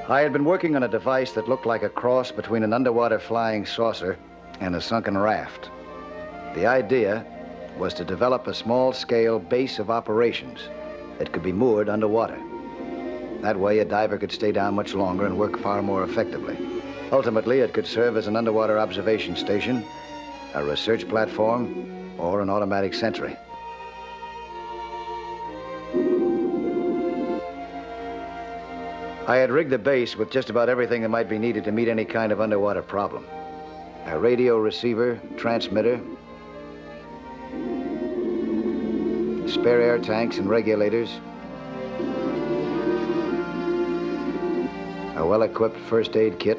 I had been working on a device that looked like a cross between an underwater flying saucer and a sunken raft. The idea was to develop a small-scale base of operations that could be moored underwater. That way, a diver could stay down much longer and work far more effectively. Ultimately, it could serve as an underwater observation station, a research platform, or an automatic sentry. I had rigged the base with just about everything that might be needed to meet any kind of underwater problem. A radio receiver, transmitter, spare air tanks and regulators, a well-equipped first aid kit,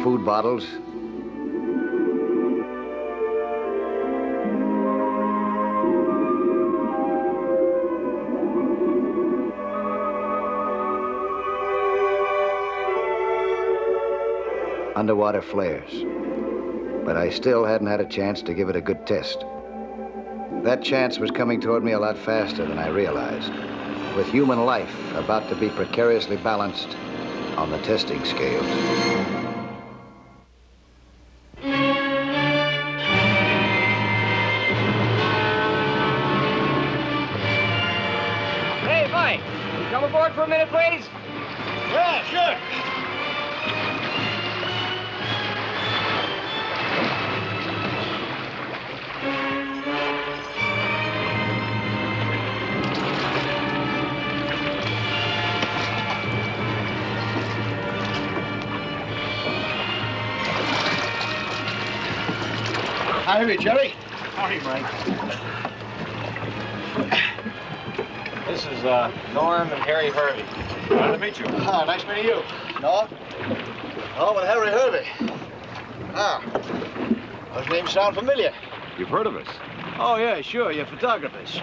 food bottles, underwater flares. But I still hadn't had a chance to give it a good test. That chance was coming toward me a lot faster than I realized, with human life about to be precariously balanced on the testing scales. Hey, Mike, can you come aboard for a minute, please? Yeah, sure. Howdy, Jerry. Howdy, Mike. This is Norm and Harry Hervey. Glad to meet you. Ah, nice meeting you. No? Oh, well, Harry Hervey. Ah. Those names sound familiar. You've heard of us? Oh, yeah, sure. You're photographers.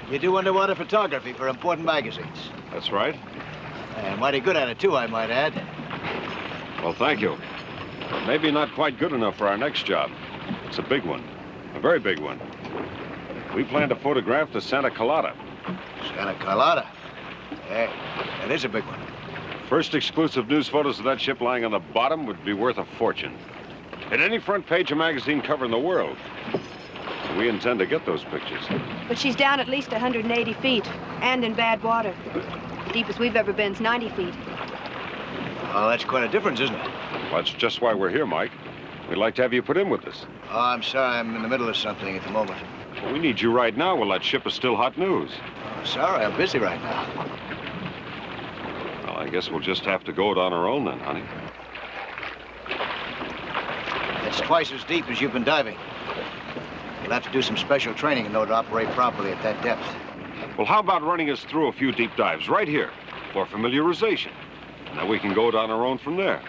You do underwater photography for important magazines. That's right. And mighty good at it, too, I might add. Well, thank you. But maybe not quite good enough for our next job. It's a big one. A very big one. We plan to photograph the Santa Colada. Santa Colada? Hey, that is a big one. First exclusive news photos of that ship lying on the bottom would be worth a fortune. At any front page of magazine cover in the world. We intend to get those pictures. But she's down at least 180 feet, and in bad water. The deepest we've ever been is 90 feet. Oh, that's quite a difference, isn't it? Well, that's just why we're here, Mike. We'd like to have you put in with us. Oh, I'm sorry. I'm in the middle of something at the moment. Well, we need you right now while that ship is still hot news. Oh, sorry. I'm busy right now. Well, I guess we'll just have to go it on our own then, honey. It's twice as deep as you've been diving. You'll have to do some special training in order to operate properly at that depth. Well, how about running us through a few deep dives right here for familiarization? And then we can go it on our own from there.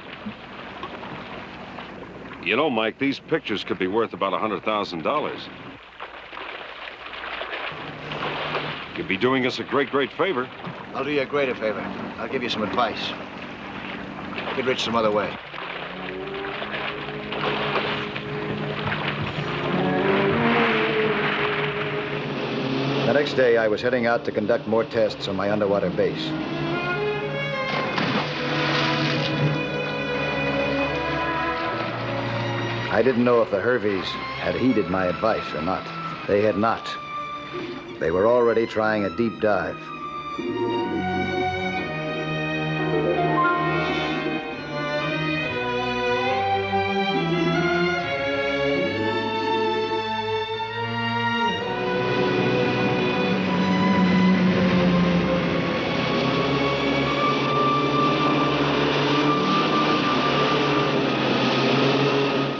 You know, Mike, these pictures could be worth about $100,000. You'd be doing us a great, great favor. I'll do you a greater favor. I'll give you some advice. Get rich some other way. The next day, I was heading out to conduct more tests on my underwater base. I didn't know if the Herveys had heeded my advice or not. They had not. They were already trying a deep dive.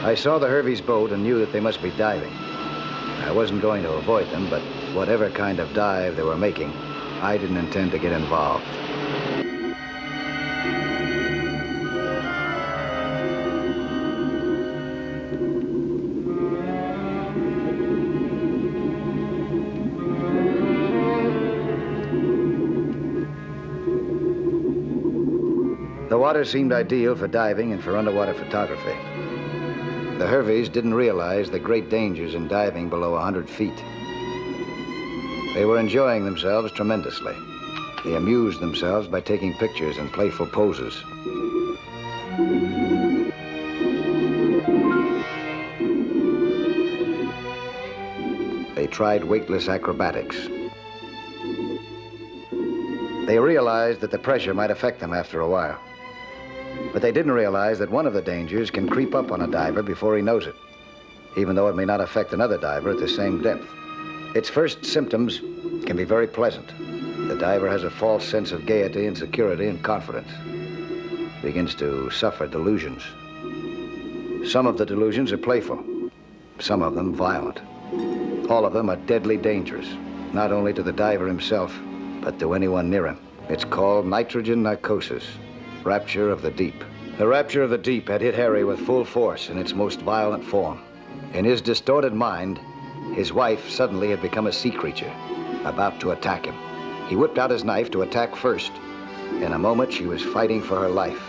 I saw the Herveys' boat and knew that they must be diving. I wasn't going to avoid them, but whatever kind of dive they were making, I didn't intend to get involved. The water seemed ideal for diving and for underwater photography. The Herveys didn't realize the great dangers in diving below 100 feet. They were enjoying themselves tremendously. They amused themselves by taking pictures and playful poses. They tried weightless acrobatics. They realized that the pressure might affect them after a while. But they didn't realize that one of the dangers can creep up on a diver before he knows it, even though it may not affect another diver at the same depth. Its first symptoms can be very pleasant. The diver has a false sense of gaiety and security and confidence. Begins to suffer delusions. Some of the delusions are playful, some of them violent. All of them are deadly dangerous, not only to the diver himself, but to anyone near him. It's called nitrogen narcosis, rapture of the deep. The rapture of the deep had hit Harry with full force in its most violent form. In his distorted mind, his wife suddenly had become a sea creature, about to attack him. He whipped out his knife to attack first. In a moment, she was fighting for her life.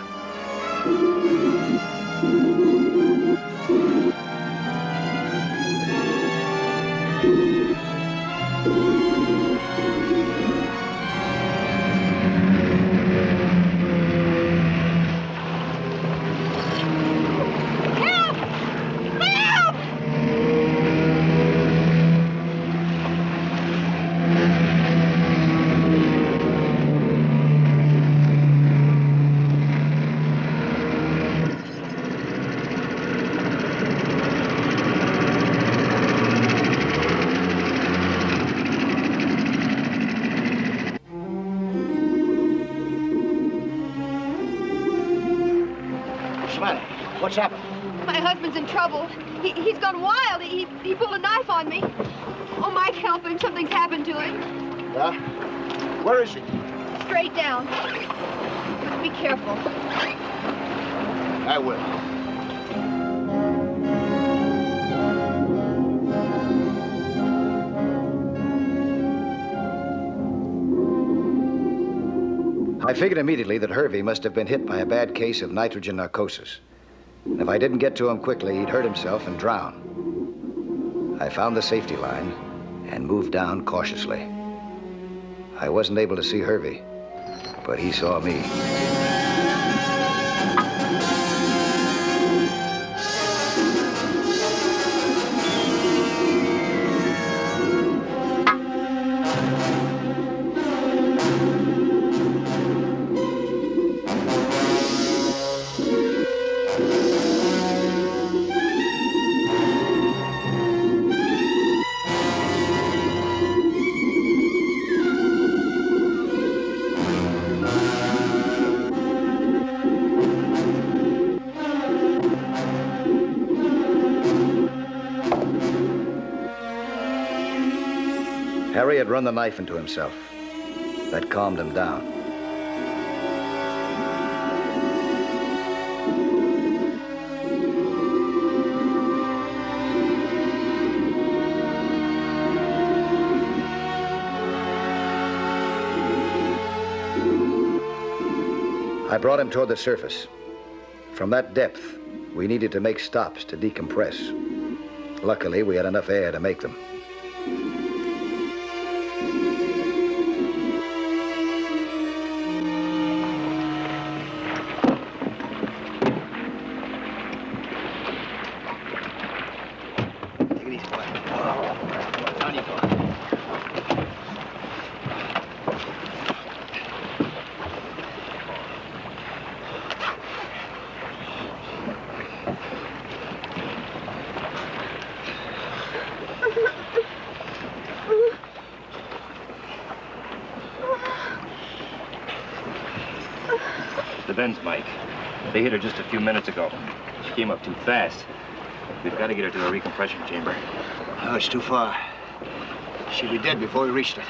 What's happened? My husband's in trouble. He's gone wild. He pulled a knife on me. Oh, Mike, help him. Something's happened to him. Yeah? Where is he? Straight down. Be careful. I will. I figured immediately that Hervey must have been hit by a bad case of nitrogen narcosis. If I didn't get to him quickly, he'd hurt himself and drown. I found the safety line and moved down cautiously. I wasn't able to see Hervey, but he saw me. Harry had run the knife into himself. That calmed him down. I brought him toward the surface. From that depth, we needed to make stops to decompress. Luckily, we had enough air to make them. The Benz, Mike. They hit her just a few minutes ago. She came up too fast. We've got to get her to the recompression chamber. Oh, it's too far. She'd be dead before we reached it.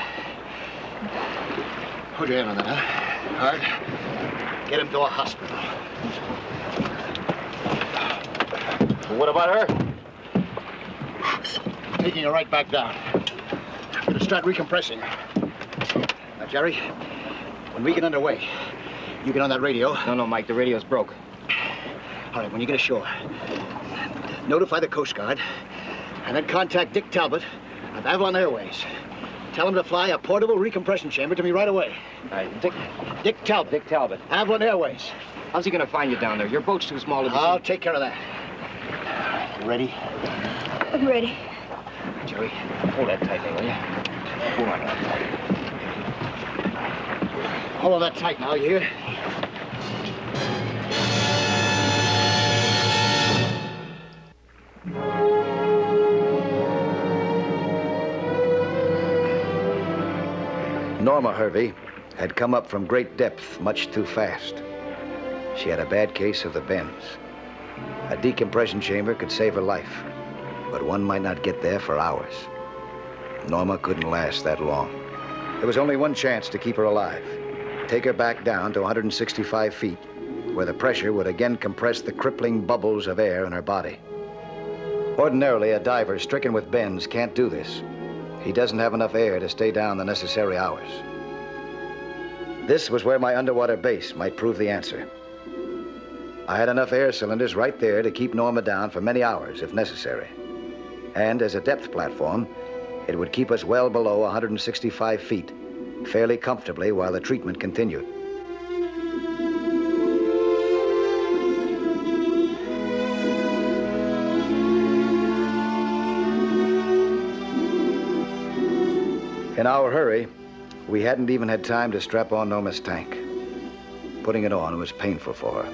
Hold your hand on that, huh? Hard. Get him to a hospital. What about her? Taking her right back down. I'm gonna start recompressing her. Now, Jerry, when we get underway, you get on that radio. No, Mike, the radio's broke. All right, when you get ashore, notify the Coast Guard, and then contact Dick Talbot of Avalon Airways. Tell him to fly a portable recompression chamber to me right away. All right, Dick Talbot. Dick Talbot. Avalon Airways. How's he gonna find you down there? Your boat's too small to be I'll seen. take care of that. You ready? I'm ready. Jerry, hold that tight there, will you? Hold on. Hold on that tight now, you hear? Norma Hervey had come up from great depth much too fast. She had a bad case of the bends. A decompression chamber could save her life, but one might not get there for hours. Norma couldn't last that long. There was only one chance to keep her alive. Take her back down to 165 feet, where the pressure would again compress the crippling bubbles of air in her body. Ordinarily, a diver stricken with bends can't do this. He doesn't have enough air to stay down the necessary hours. This was where my underwater base might prove the answer. I had enough air cylinders right there to keep Norma down for many hours, if necessary. And as a depth platform, it would keep us well below 165 feet, fairly comfortably while the treatment continued. In our hurry, we hadn't even had time to strap on Norma's tank. Putting it on was painful for her.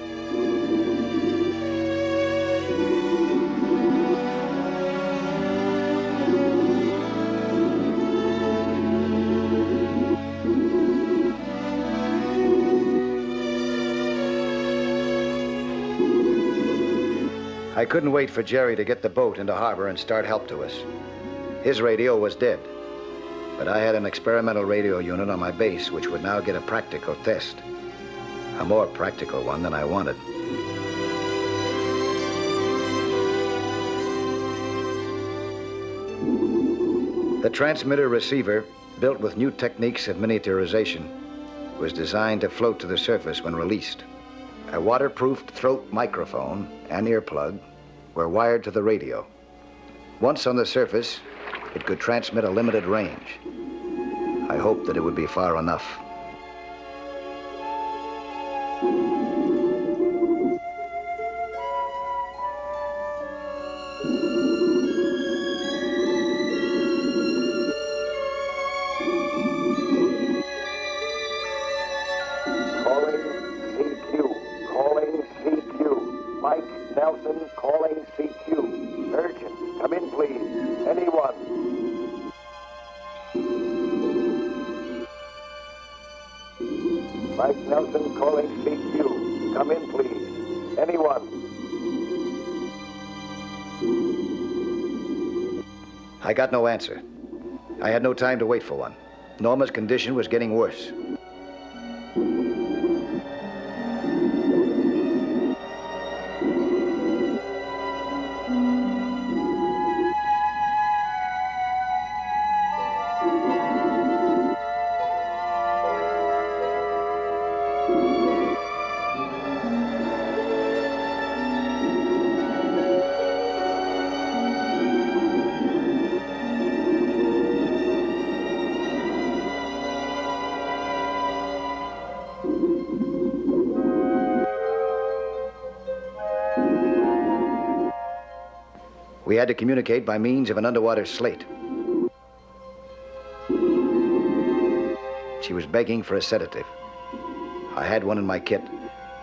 I couldn't wait for Jerry to get the boat into harbor and start help to us. His radio was dead, but I had an experimental radio unit on my base which would now get a practical test. A more practical one than I wanted. The transmitter receiver, built with new techniques of miniaturization, was designed to float to the surface when released. A waterproofed throat microphone and earplug were wired to the radio. Once on the surface, it could transmit a limited range. I hoped that it would be far enough. I got no answer. I had no time to wait for one. Norma's condition was getting worse. We had to communicate by means of an underwater slate. She was begging for a sedative. I had one in my kit,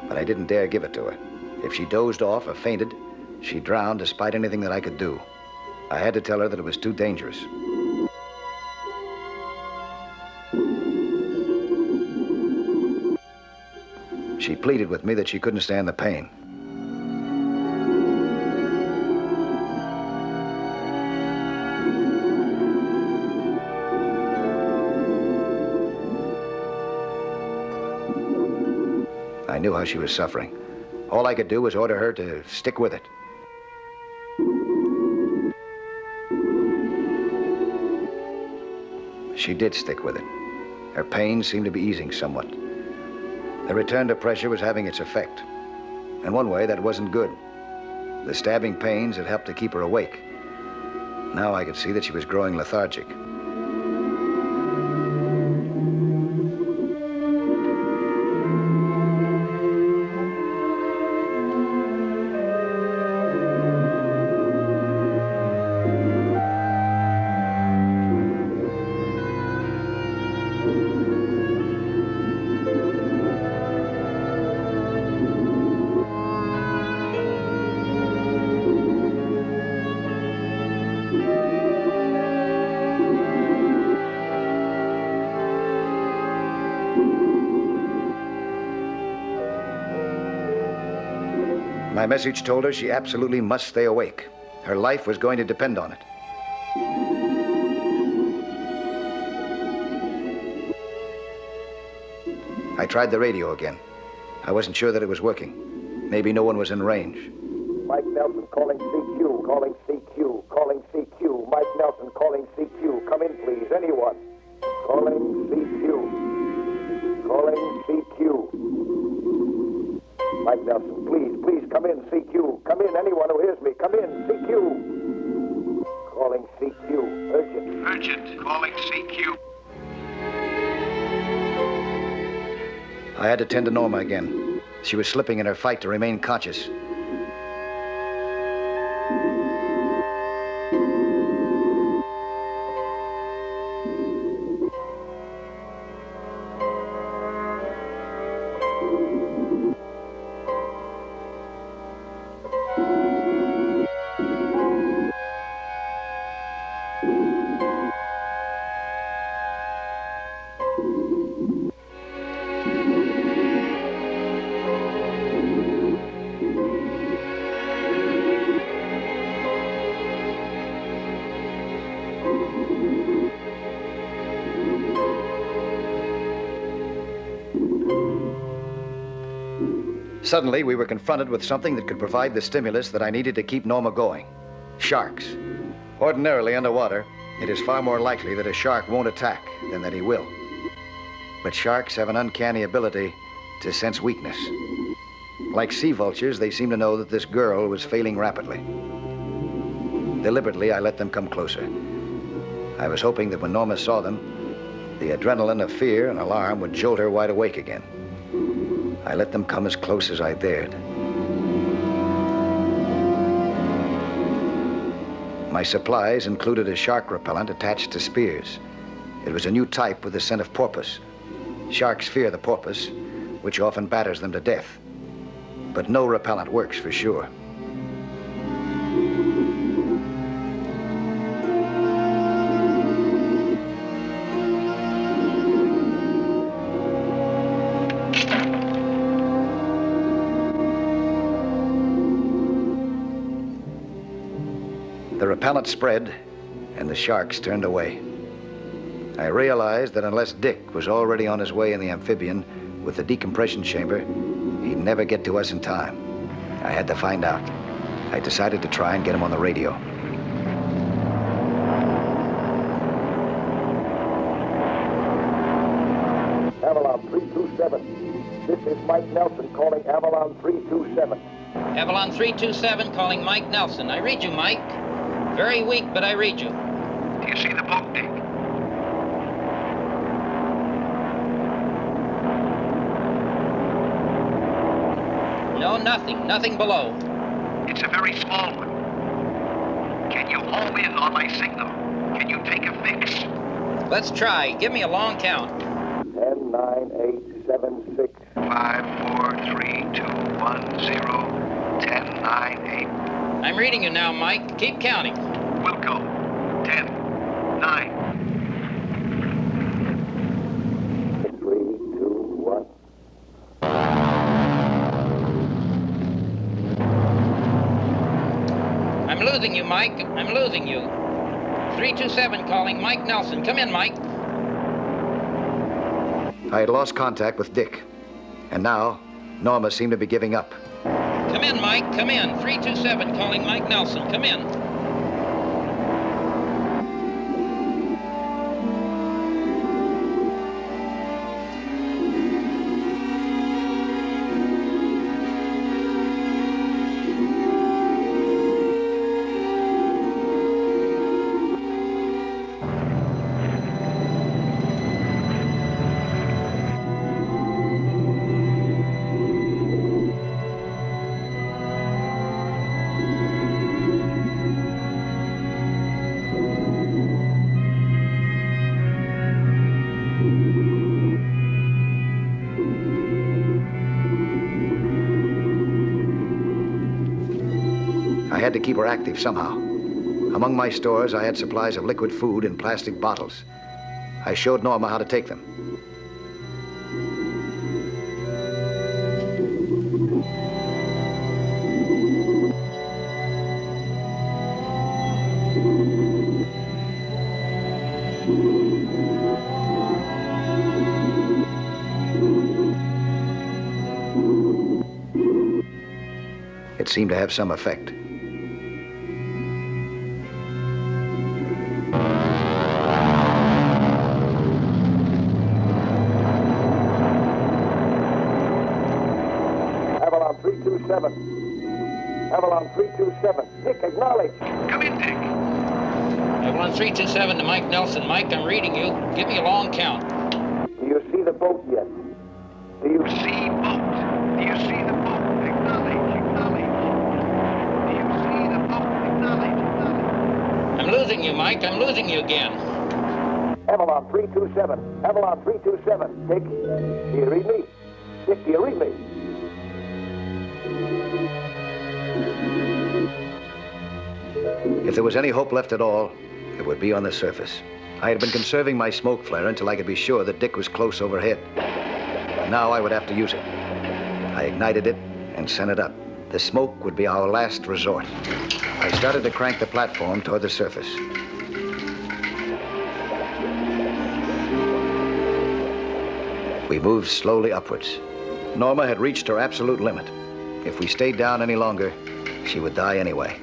but I didn't dare give it to her. If she dozed off or fainted, she drowned despite anything that I could do. I had to tell her that it was too dangerous. She pleaded with me that she couldn't stand the pain. I knew how she was suffering. All I could do was order her to stick with it. She did stick with it. Her pain seemed to be easing somewhat. The return to pressure was having its effect. In one way, that wasn't good. The stabbing pains had helped to keep her awake. Now I could see that she was growing lethargic. My message told her she absolutely must stay awake. Her life was going to depend on it. I tried the radio again. I wasn't sure that it was working. Maybe no one was in range. Mike Nelson calling CQ, calling CQ, calling CQ. Mike Nelson calling CQ. Come in, please. Anyone? Calling CQ. Calling CQ. Mike Nelson, please, come in, CQ. Come in, anyone who hears me. Come in, CQ. Calling CQ. Urgent. Urgent. Calling CQ. I had to tend to Norma again. She was slipping in her fight to remain conscious. Suddenly, we were confronted with something that could provide the stimulus that I needed to keep Norma going. Sharks. Ordinarily, underwater, it is far more likely that a shark won't attack than that he will. But sharks have an uncanny ability to sense weakness. Like sea vultures, they seem to know that this girl was failing rapidly. Deliberately, I let them come closer. I was hoping that when Norma saw them, the adrenaline of fear and alarm would jolt her wide awake again. I let them come as close as I dared. My supplies included a shark repellent attached to spears. It was a new type with the scent of porpoise. Sharks fear the porpoise, which often batters them to death. But no repellent works for sure. The repellent spread, and the sharks turned away. I realized that unless Dick was already on his way in the amphibian with the decompression chamber, he'd never get to us in time. I had to find out. I decided to try and get him on the radio. Avalon 327. This is Mike Nelson calling Avalon 327. Avalon 327 calling Mike Nelson. I read you, Mike. Very weak, but I read you. Do you see the boat, Dick? No, nothing. Nothing below. It's a very small one. Can you home in on my signal? Can you take a fix? Let's try. Give me a long count. 10, 9, 8, 7, 6. 5, 4, 3, 2, 1, 0, 10, 9, 8. I'm reading you now, Mike. Keep counting. We'll go. 10, 9. 3, 2, 1. I'm losing you, Mike. I'm losing you. 327 calling Mike Nelson. Come in, Mike. I had lost contact with Dick, and now Norma seemed to be giving up. Come in, Mike. Come in. 327 calling Mike Nelson. Come in. had to keep her active somehow. Among my stores, I had supplies of liquid food in plastic bottles. I showed Norma how to take them. It seemed to have some effect. Avalon 327. Avalon 327. Dick, acknowledge. Come in, Dick. Avalon 327 to Mike Nelson. Mike, I'm reading you. Give me a long count. Do you see the boat yet? Do you See boat. Do you see the boat? Acknowledge, acknowledge. Do you see the boat? Acknowledge, acknowledge. I'm losing you, Mike. I'm losing you again. Avalon 327. Avalon 327. Dick, do you read me? Dick, do you read me? If there was any hope left at all, it would be on the surface. I had been conserving my smoke flare until I could be sure that Dick was close overhead. Now I would have to use it. I ignited it and sent it up. The smoke would be our last resort. I started to crank the platform toward the surface. We moved slowly upwards. Norma had reached her absolute limit. If we stayed down any longer, she would die anyway.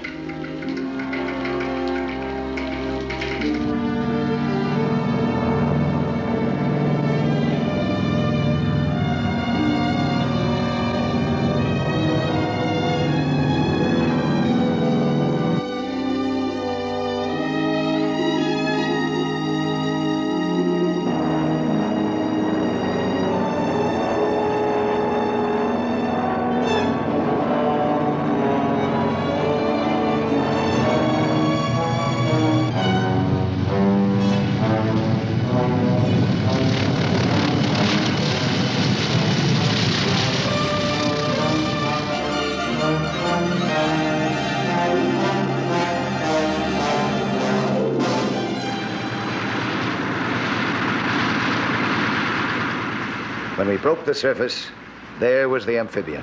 When we broke the surface, there was the amphibian.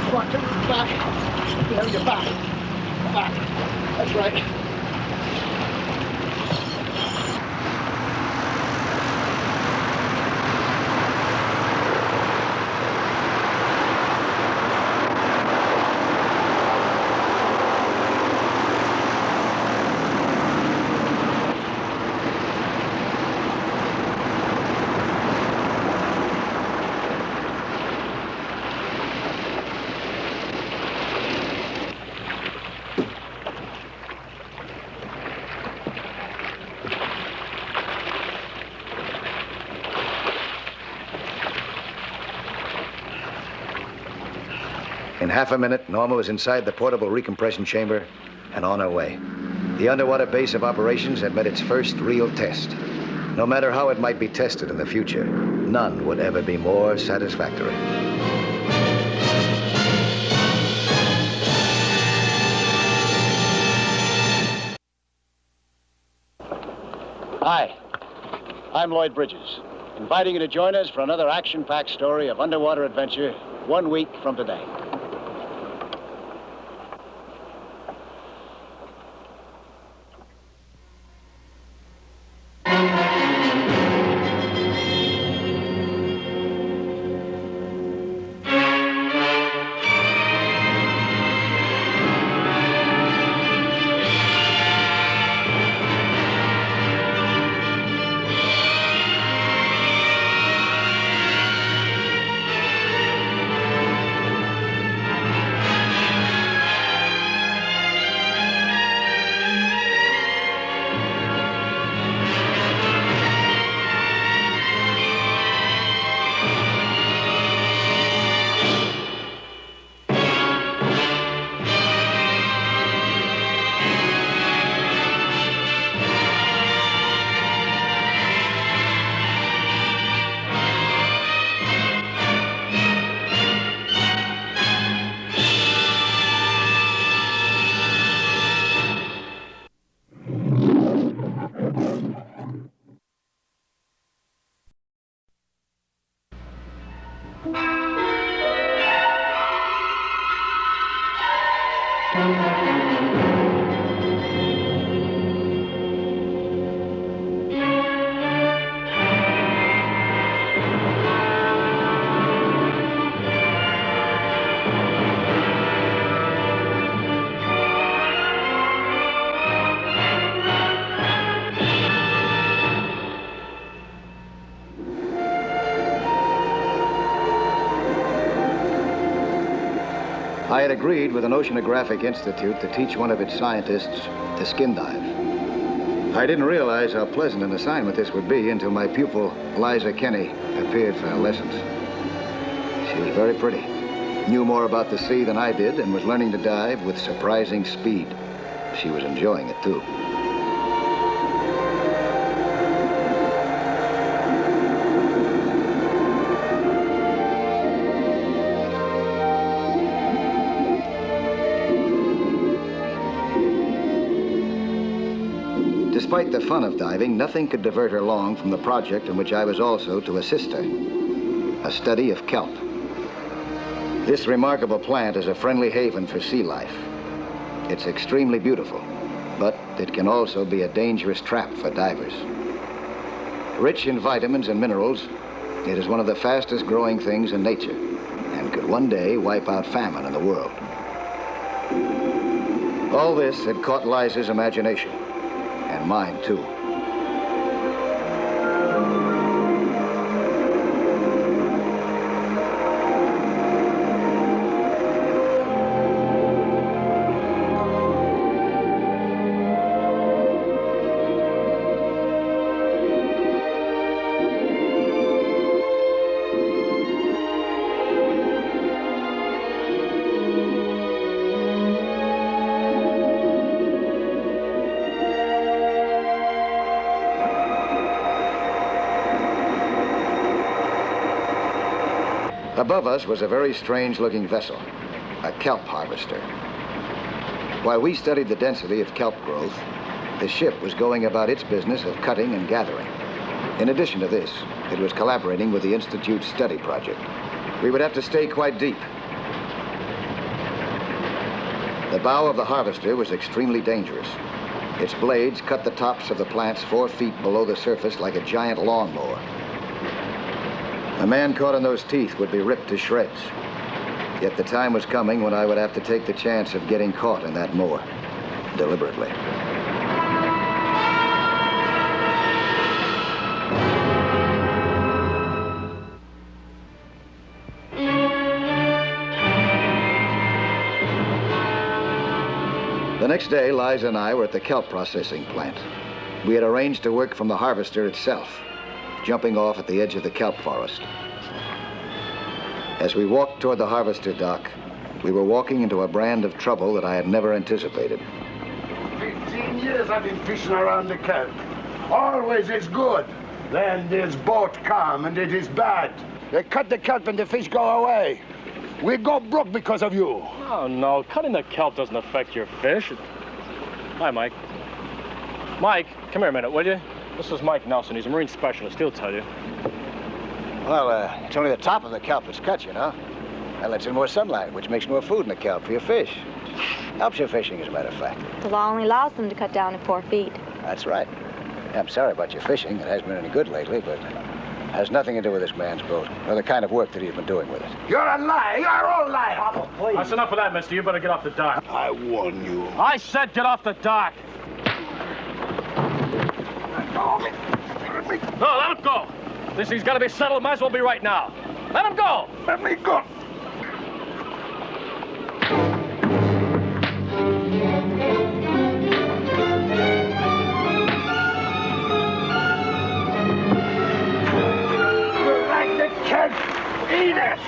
Come on, back. You know, you're back. Back. That's right. In half a minute, Norma was inside the portable recompression chamber and on her way. The underwater base of operations had met its first real test. No matter how it might be tested in the future, none would ever be more satisfactory. Hi, I'm Lloyd Bridges, inviting you to join us for another action-packed story of underwater adventure 1 week from today. I had agreed with an oceanographic institute to teach one of its scientists to skin dive. I didn't realize how pleasant an assignment this would be until my pupil, Liza Kenny, appeared for her lessons. She was very pretty, knew more about the sea than I did, and was learning to dive with surprising speed. She was enjoying it, too. Despite the fun of diving, nothing could divert her long from the project in which I was also to assist her, a study of kelp. This remarkable plant is a friendly haven for sea life. It's extremely beautiful, but it can also be a dangerous trap for divers. Rich in vitamins and minerals, it is one of the fastest growing things in nature and could one day wipe out famine in the world. All this had caught Liza's imagination. And mine, too. Above us was a very strange-looking vessel, a kelp harvester. While we studied the density of kelp growth, the ship was going about its business of cutting and gathering. In addition to this, it was collaborating with the Institute's study project. We would have to stay quite deep. The bow of the harvester was extremely dangerous. Its blades cut the tops of the plants 4 feet below the surface like a giant lawnmower. A man caught in those teeth would be ripped to shreds. Yet the time was coming when I would have to take the chance of getting caught in that moor, deliberately. The next day, Liza and I were at the kelp processing plant. We had arranged to work from the harvester itself, jumping off at the edge of the kelp forest. As we walked toward the harvester dock, we were walking into a brand of trouble that I had never anticipated. 15 years I've been fishing around the kelp. Always it's good. Then this boat come and it is bad. They cut the kelp and the fish go away. We go broke because of you. Oh, no. Cutting the kelp doesn't affect your fish. Hi, Mike. Mike, come here a minute, will you? This is Mike Nelson. He's a marine specialist. He'll tell you. Well, it's only the top of the kelp that's cut, you know. That lets in more sunlight, which makes more food in the kelp for your fish. Helps your fishing, as a matter of fact. The law only allows them to cut down to 4 feet. That's right. Yeah, I'm sorry about your fishing. It hasn't been any good lately, but it has nothing to do with this man's boat, or the kind of work that he's been doing with it. You're a liar. You're all liar. Oh, please. That's enough of that, mister. You better get off the dock. I warn you. I said get off the dock. No, let him go. This thing's got to be settled. Might as well be right now. Let him go. Let me go. You like the kelp? Eat it.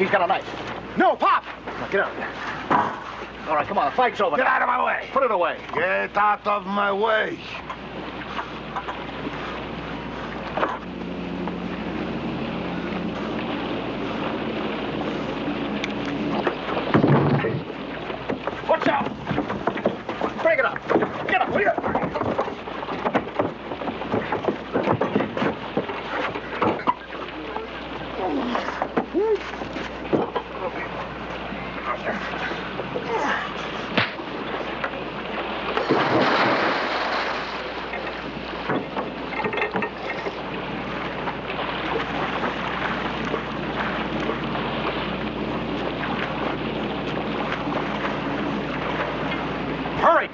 He's got a knife. No, Pop! Now, get out. All right, come on, the fight's over. Get out of my way. Put it away. Get out of my way. Watch out! Break it up. Get up, will you? Hurry!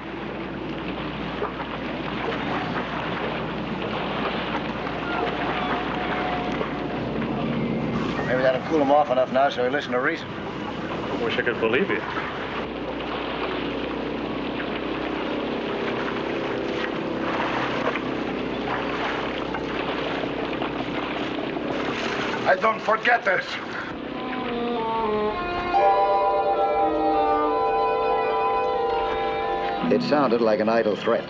Maybe that'll cool him off enough now so he'll listen to reason. Wish I could believe you. I don't forget this. It sounded like an idle threat,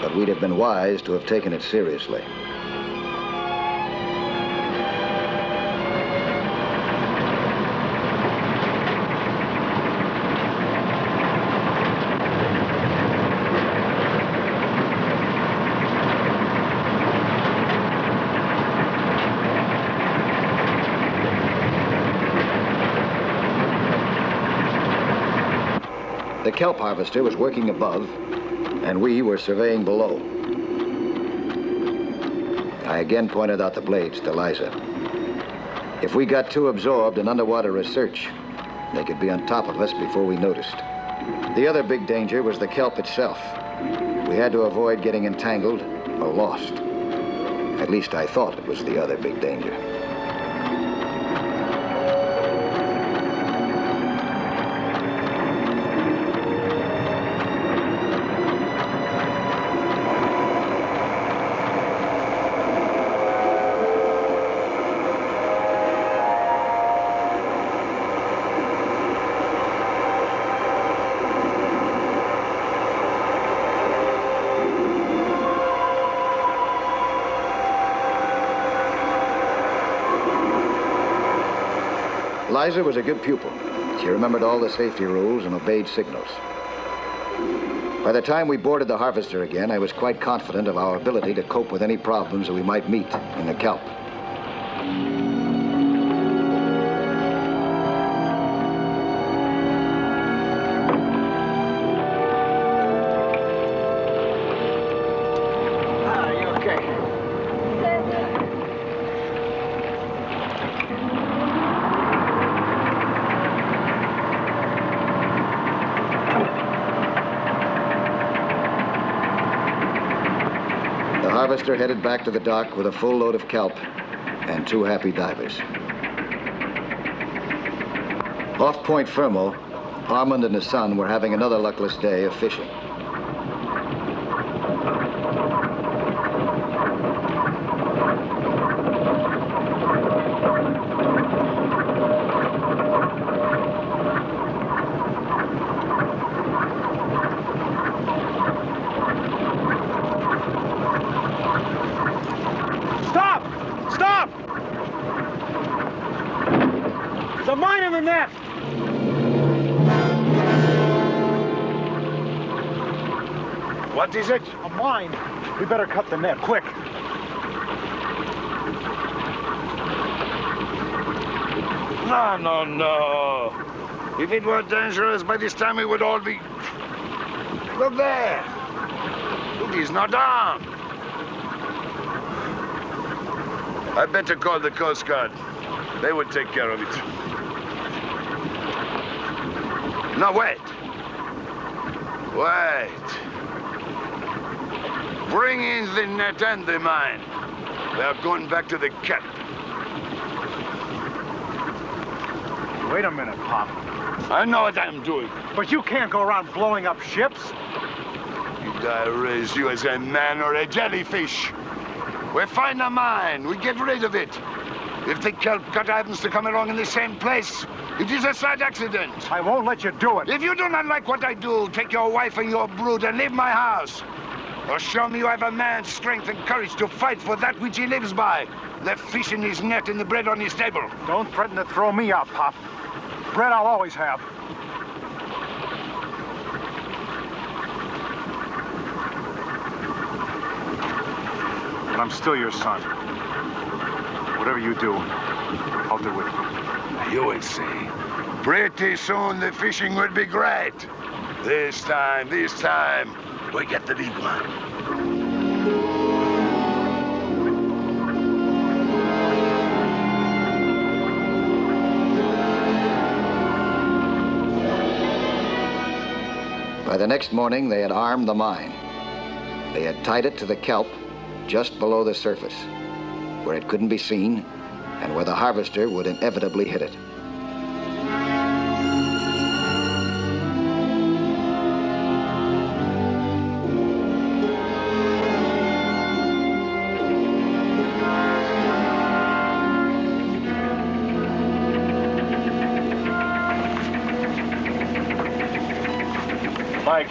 but we'd have been wise to have taken it seriously. The kelp harvester was working above, and we were surveying below. I again pointed out the blades to Liza. If we got too absorbed in underwater research, they could be on top of us before we noticed. The other big danger was the kelp itself. We had to avoid getting entangled or lost. At least I thought it was the other big danger. Liza was a good pupil. She remembered all the safety rules and obeyed signals. By the time we boarded the harvester again, I was quite confident of our ability to cope with any problems that we might meet in the kelp. The harvester headed back to the dock with a full load of kelp and 2 happy divers. Off Point Fermo, Armand and his son were having another luckless day of fishing. A mine in the net! What is it? A mine. We better cut the net, quick. No. If it were dangerous, by this time we would all be... Look there. It is not armed. I better call the Coast Guard. They would take care of it. No, wait. Bring in the net and the mine. We are going back to the Kelp. Wait a minute, Pop. I know what I'm doing. But you can't go around blowing up ships. Did I raise you as a man or a jellyfish? We find a mine. We get rid of it. If the kelp cutter happens to come along in the same place, it is a slight accident. I won't let you do it. If you do not like what I do, take your wife and your brood and leave my house. Or show me you have a man's strength and courage to fight for that which he lives by. The fish in his net and the bread on his table. Don't threaten to throw me out, Pop. Bread I'll always have. But I'm still your son. Whatever you do, I'll do it. You will see. Pretty soon the fishing will be great. This time, we get the big one. By the next morning, they had armed the mine. They had tied it to the kelp just below the surface, where it couldn't be seen and where the harvester would inevitably hit it. Mike,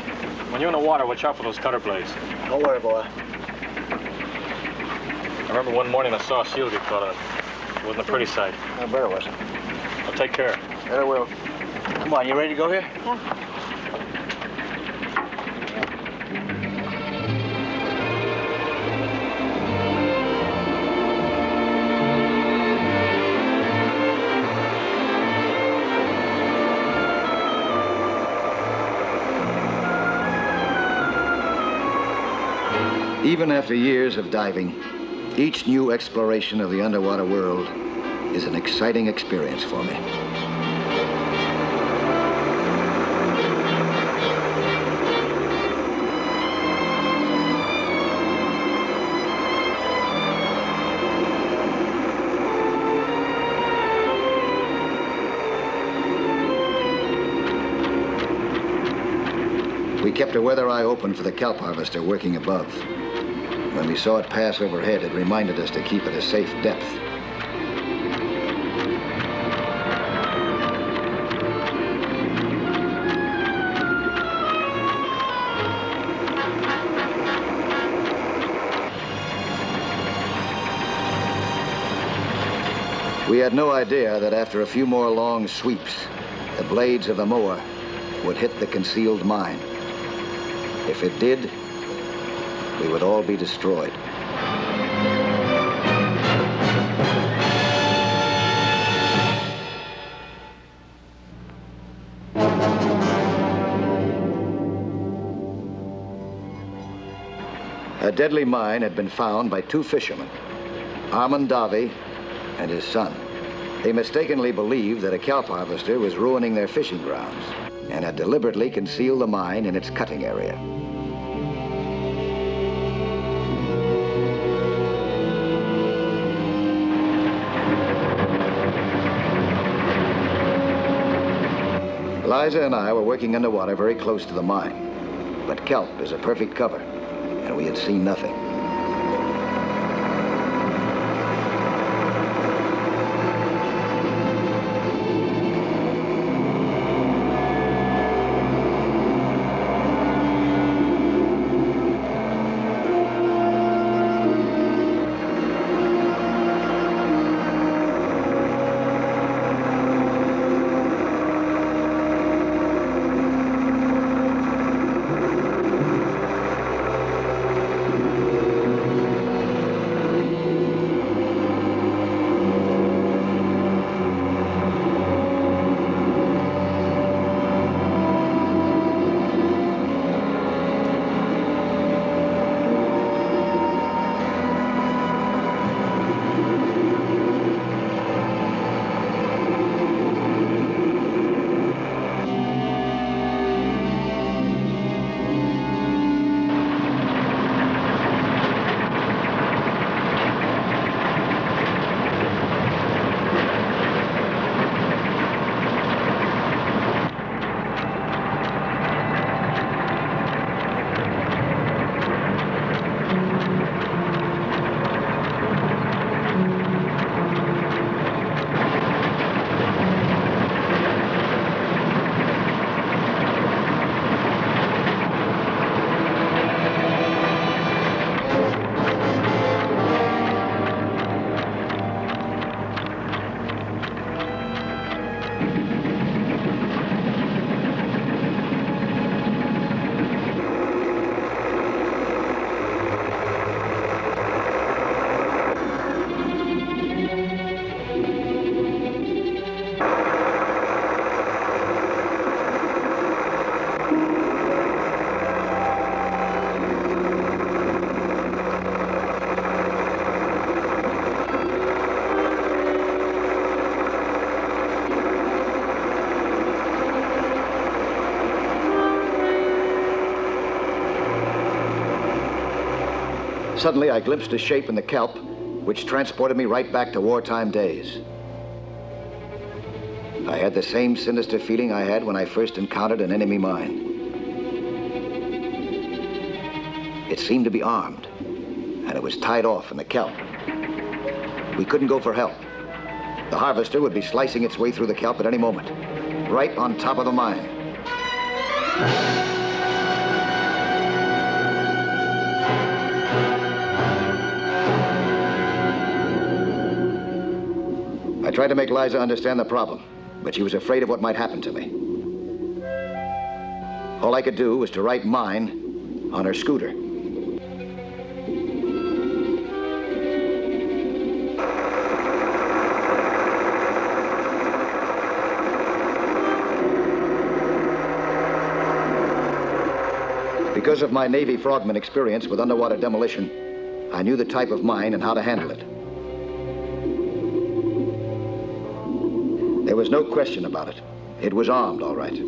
when you're in the water, watch out for those cutter blades. Don't worry, boy. I remember one morning I saw a seal get caught on it. It wasn't a pretty sight. I bet it wasn't. I'll take care. Bet it will. Come on, you ready to go here? Yeah. Even after years of diving, each new exploration of the underwater world is an exciting experience for me. We kept a weather eye open for the kelp harvester working above. When we saw it pass overhead, it reminded us to keep at a safe depth. We had no idea that after a few more long sweeps, the blades of the mower would hit the concealed mine. If it did, we would all be destroyed. A deadly mine had been found by two fishermen, Armand Davy and his son. They mistakenly believed that a kelp harvester was ruining their fishing grounds and had deliberately concealed the mine in its cutting area. Liza and I were working underwater very close to the mine, but kelp is a perfect cover, and we had seen nothing. Suddenly, I glimpsed a shape in the kelp, which transported me right back to wartime days. I had the same sinister feeling I had when I first encountered an enemy mine. It seemed to be armed, and it was tied off in the kelp. We couldn't go for help. The harvester would be slicing its way through the kelp at any moment, right on top of the mine. I tried to make Liza understand the problem, but she was afraid of what might happen to me. All I could do was to write mine on her scooter. Because of my Navy frogman experience with underwater demolition, I knew the type of mine and how to handle it. There was no question about it. It was armed, all right.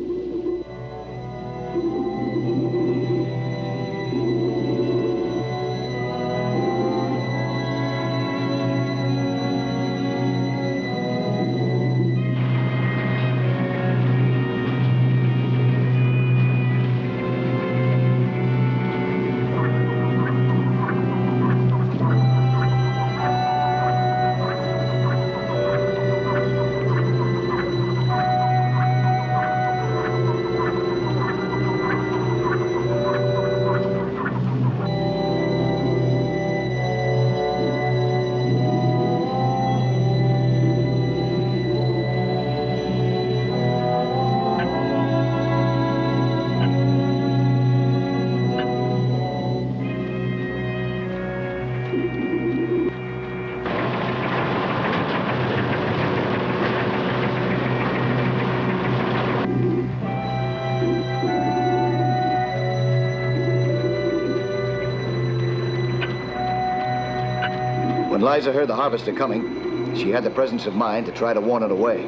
When Liza heard the harvester coming, she had the presence of mind to try to warn it away.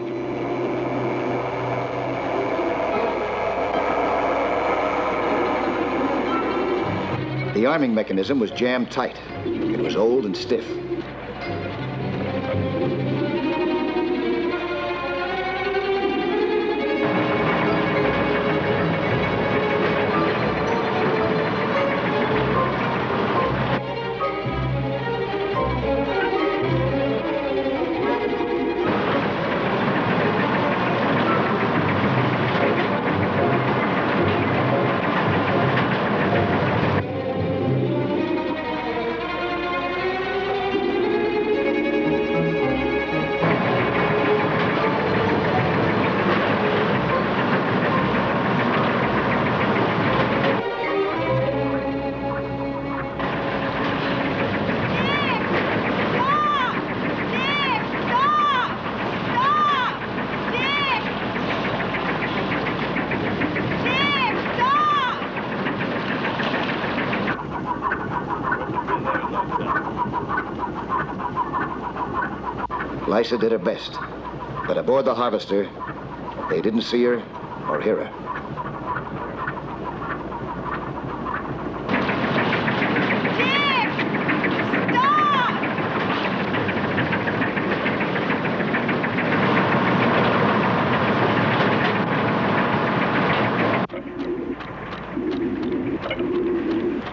The arming mechanism was jammed tight. It was old and stiff. Liza did her best, but aboard the harvester, they didn't see her or hear her.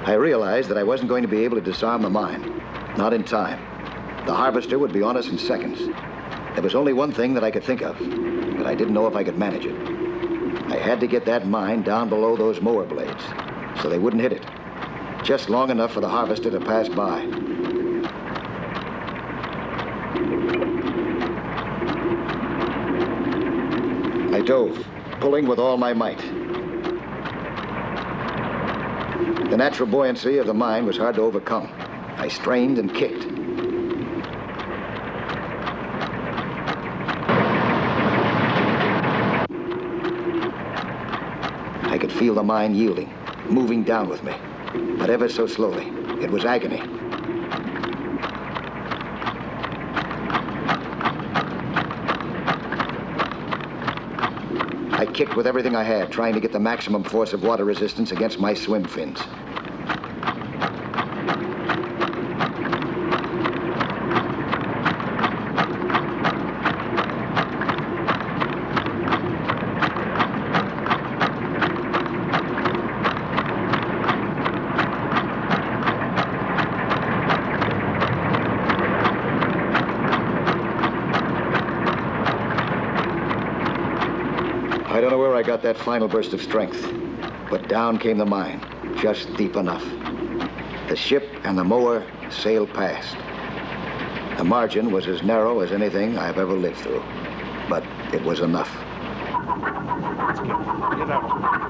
I realized that I wasn't going to be able to disarm the mine, not in time. The harvester would be on us in seconds. There was only one thing that I could think of, but I didn't know if I could manage it. I had to get that mine down below those mower blades, so they wouldn't hit it. Just long enough for the harvester to pass by. I dove, pulling with all my might. The natural buoyancy of the mine was hard to overcome. I strained and kicked. I could feel the mine yielding, moving down with me, but ever so slowly. It was agony. I kicked with everything I had, trying to get the maximum force of water resistance against my swim fins. got that final burst of strength, but down came the mine, just deep enough. The ship and the mower sailed past. The margin was as narrow as anything I've ever lived through, but it was enough. Let's get out.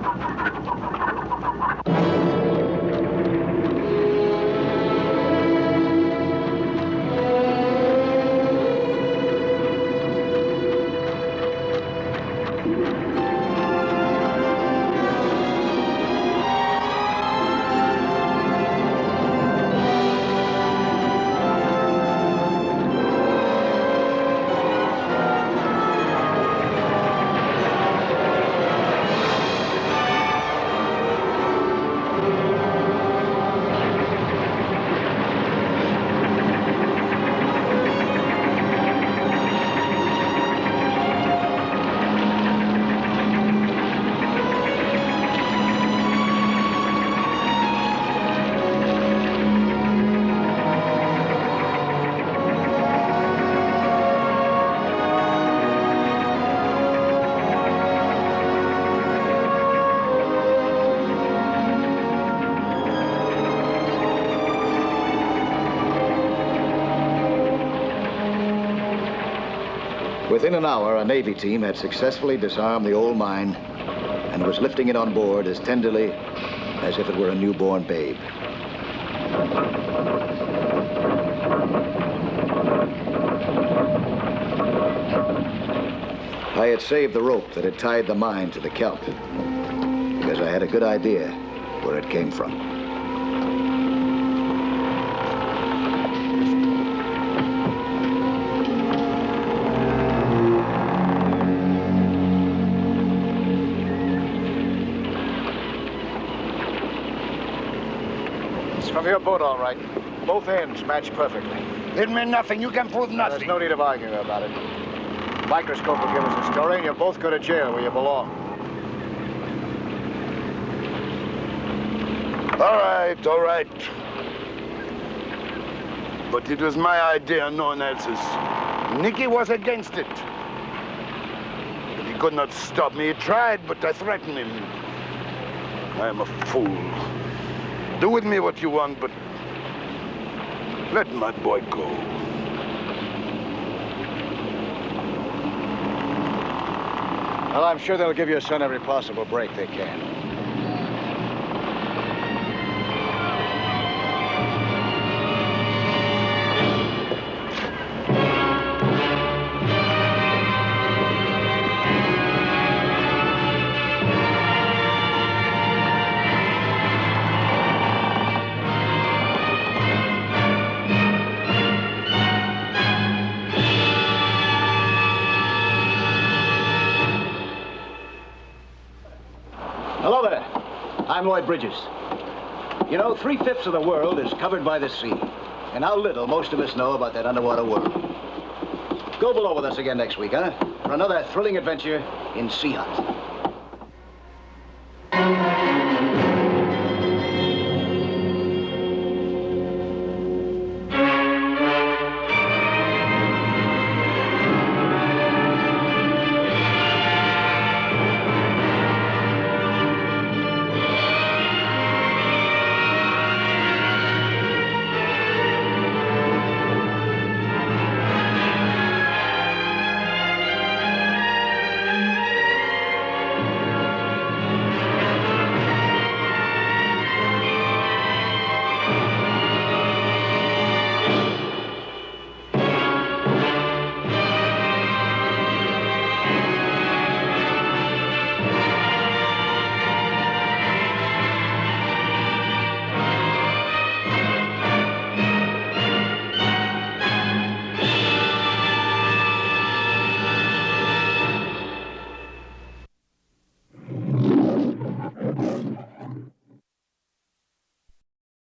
Within an hour, a Navy team had successfully disarmed the old mine and was lifting it on board as tenderly as if it were a newborn babe. I had saved the rope that had tied the mine to the kelp because I had a good idea where it came from. From your boat, all right. Both ends match perfectly. It meant nothing. You can prove nothing. There's no need of arguing about it. Microscope will give us a story, and you both go to jail where you belong. All right. But it was my idea, no one else's. Nicky was against it. But he could not stop me. He tried, but I threatened him. I am a fool. Do with me what you want, but let my boy go. Well, I'm sure they'll give your son every possible break they can. Hello there. I'm Lloyd Bridges. You know, 3/5 of the world is covered by the sea. And how little most of us know about that underwater world. Go below with us again next week, huh? For another thrilling adventure in Sea Hunt.